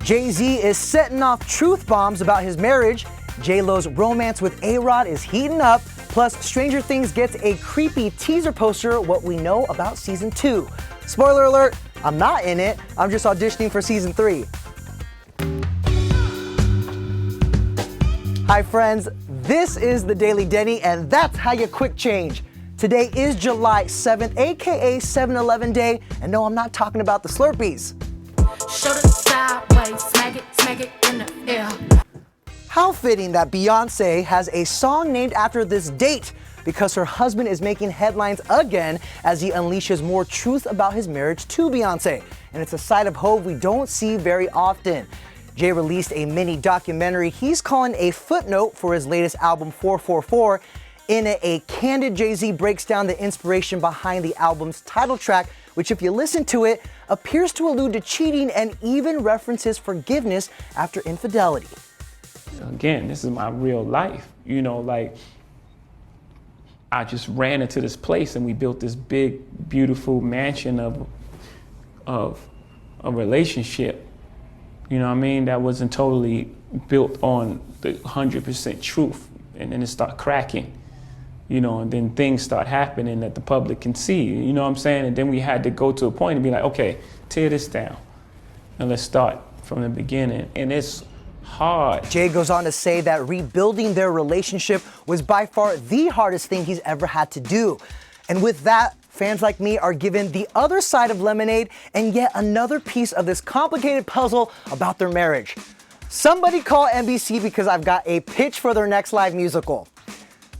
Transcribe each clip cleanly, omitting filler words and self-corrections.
Jay-Z is setting off truth bombs about his marriage. J-Lo's romance with A-Rod is heating up. Plus, Stranger Things gets a creepy teaser poster, what we know about season 2. Spoiler alert, I'm not in it. I'm just auditioning for season 3. Hi friends, this is the Daily Denny, and that's how you quick change. Today is July 7th, aka 7-Eleven Day, and no, I'm not talking about the Slurpees. Shoulder sideways, smack it in the air. How fitting that Beyonce has a song named after this date, because her husband is making headlines again as he unleashes more truth about his marriage to Beyonce. And it's a side of hope we don't see very often. Jay released a mini documentary he's calling a footnote for his latest album 444. In it, a candid Jay-Z breaks down the inspiration behind the album's title track, which if you listen to it, appears to allude to cheating and even references forgiveness after infidelity. Again, this is my real life, you know, like I just ran into this place and we built this big, beautiful mansion of a relationship, you know what I mean, that wasn't totally built on the 100% truth, and then it started cracking, you know, and then things start happening that the public can see, you know what I'm saying, and then we had to go to a point and be like, okay, tear this down and let's start from the beginning, and it's hard. Jay goes on to say that rebuilding their relationship was by far the hardest thing he's ever had to do. And with that, fans like me are given the other side of lemonade and yet another piece of this complicated puzzle about their marriage. Somebody call NBC because I've got a pitch for their next live musical.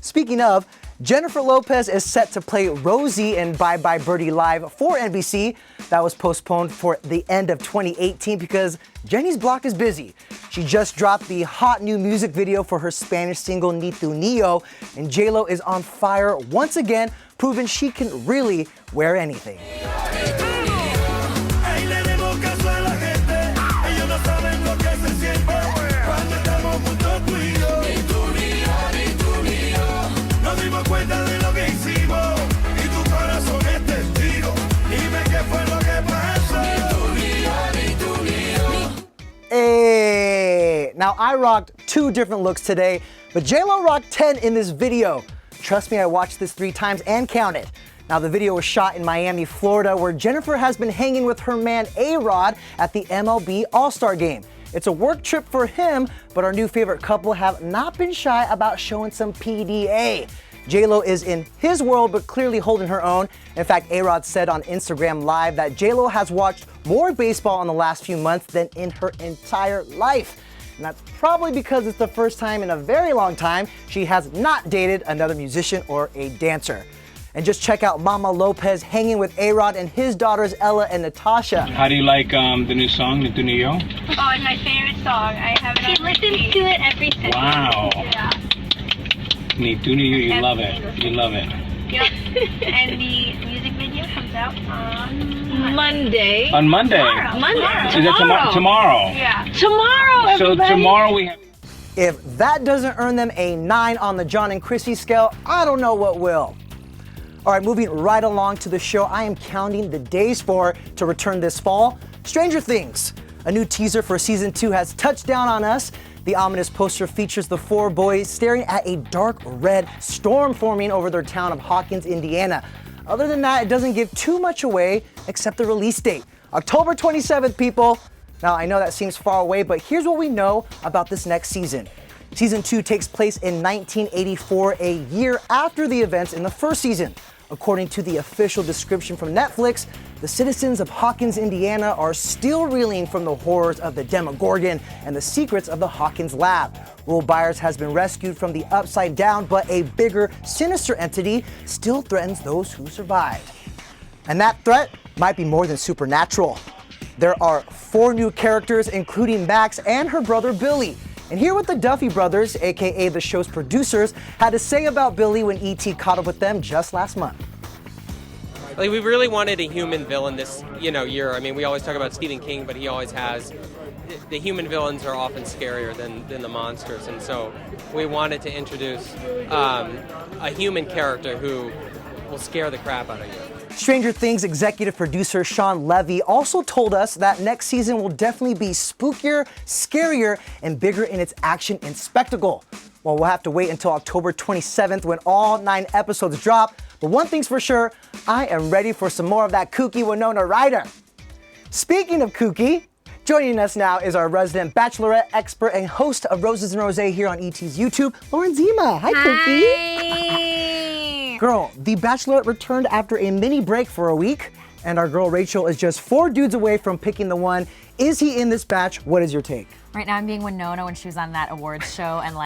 Speaking of, Jennifer Lopez is set to play Rosie in Bye Bye Birdie Live for NBC. That was postponed for the end of 2018 because Jenny's block is busy. She just dropped the hot new music video for her Spanish single Ni Tu Ni Yo, and J-Lo is on fire once again, proving she can really wear anything. Hey, now I rocked 2 different looks today, but J-Lo rocked 10 in this video. Trust me, I watched this 3 times and counted. Now the video was shot in Miami, Florida, where Jennifer has been hanging with her man A-Rod at the MLB All-Star Game. It's a work trip for him, but our new favorite couple have not been shy about showing some PDA. J-Lo is in his world, but clearly holding her own. In fact, A-Rod said on Instagram Live that J-Lo has watched more baseball in the last few months than in her entire life. And that's probably because it's the first time in a very long time she has not dated another musician or a dancer. And just check out Mama Lopez hanging with A-Rod and his daughters Ella and Natasha. How do you like the new song, Ni Tu Ni Yo? Oh, it's my favorite song. I have it on repeat. He listens to it every second. Wow. Yeah. Ni Tu Ni Yo, you love it. You love it. Yep. And the music video comes out on Monday. On Monday? Tomorrow. So is that tomorrow? Yeah. Tomorrow, So tomorrow we have... If that doesn't earn them a 9 on the John and Chrissy scale, I don't know what will. All right, moving right along to the show I am counting the days for to return this fall. Stranger Things. A new teaser for season 2 has touched down on us. The ominous poster features the 4 boys staring at a dark red storm forming over their town of Hawkins, Indiana. Other than that, it doesn't give too much away except the release date. October 27th, people. Now, I know that seems far away, but here's what we know about this next season. Season 2 takes place in 1984, a year after the events in the first season. According to the official description from Netflix, the citizens of Hawkins, Indiana are still reeling from the horrors of the Demogorgon and the secrets of the Hawkins lab. Will Byers has been rescued from the upside down, but a bigger, sinister entity still threatens those who survived. And that threat might be more than supernatural. There are 4 new characters, including Max and her brother Billy. And hear what the Duffy brothers, aka the show's producers, had to say about Billy when E.T. caught up with them just last month. Like, we really wanted a human villain this, year. I mean, we always talk about Stephen King, but he always has. The human villains are often scarier than the monsters, and so we wanted to introduce a human character who will scare the crap out of you. Stranger Things executive producer Sean Levy also told us that next season will definitely be spookier, scarier, and bigger in its action and spectacle. Well, we'll have to wait until October 27th when all 9 episodes drop. But one thing's for sure, I am ready for some more of that kooky Winona Ryder. Speaking of kooky, joining us now is our resident bachelorette expert and host of Roses and Rosé here on ET's YouTube, Lauren Zima. Hi, Kooky. Girl, The Bachelorette returned after a mini break for a week, and our girl Rachel is just 4 dudes away from picking the one. Is he in this batch? What is your take? Right now I'm being Winona when she was on that awards show and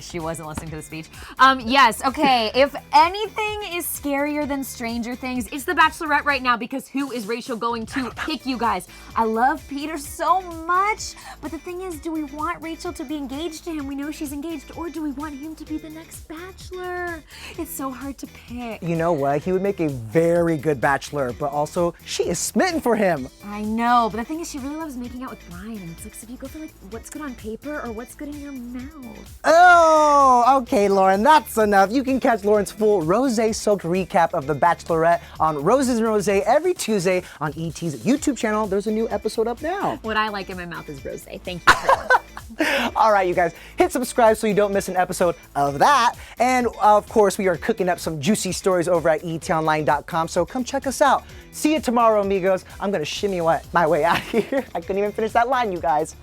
she wasn't listening to the speech. Yes, okay, if anything is scarier than Stranger Things, it's The Bachelorette right now because who is Rachel going to pick, you guys? I love Peter so much, but the thing is, do we want Rachel to be engaged to him? We know she's engaged, or do we want him to be the next Bachelor? It's so hard to pick. You know what? He would make a very good Bachelor, but also she is smitten for him. I know, but the thing is, she really loves making out with Brian, and it's like, so if you go for what's good on paper or what's good in your mouth? Oh, okay, Lauren, that's enough. You can catch Lauren's full rosé-soaked recap of The Bachelorette on Roses and Rosé every Tuesday on ET's YouTube channel. There's a new episode up now. What I like in my mouth is rosé. Thank you. All right, you guys, hit subscribe so you don't miss an episode of that. And of course, we are cooking up some juicy stories over at etonline.com, so come check us out. See you tomorrow, amigos. I'm gonna shimmy my way out of here. I couldn't even finish that line, you guys.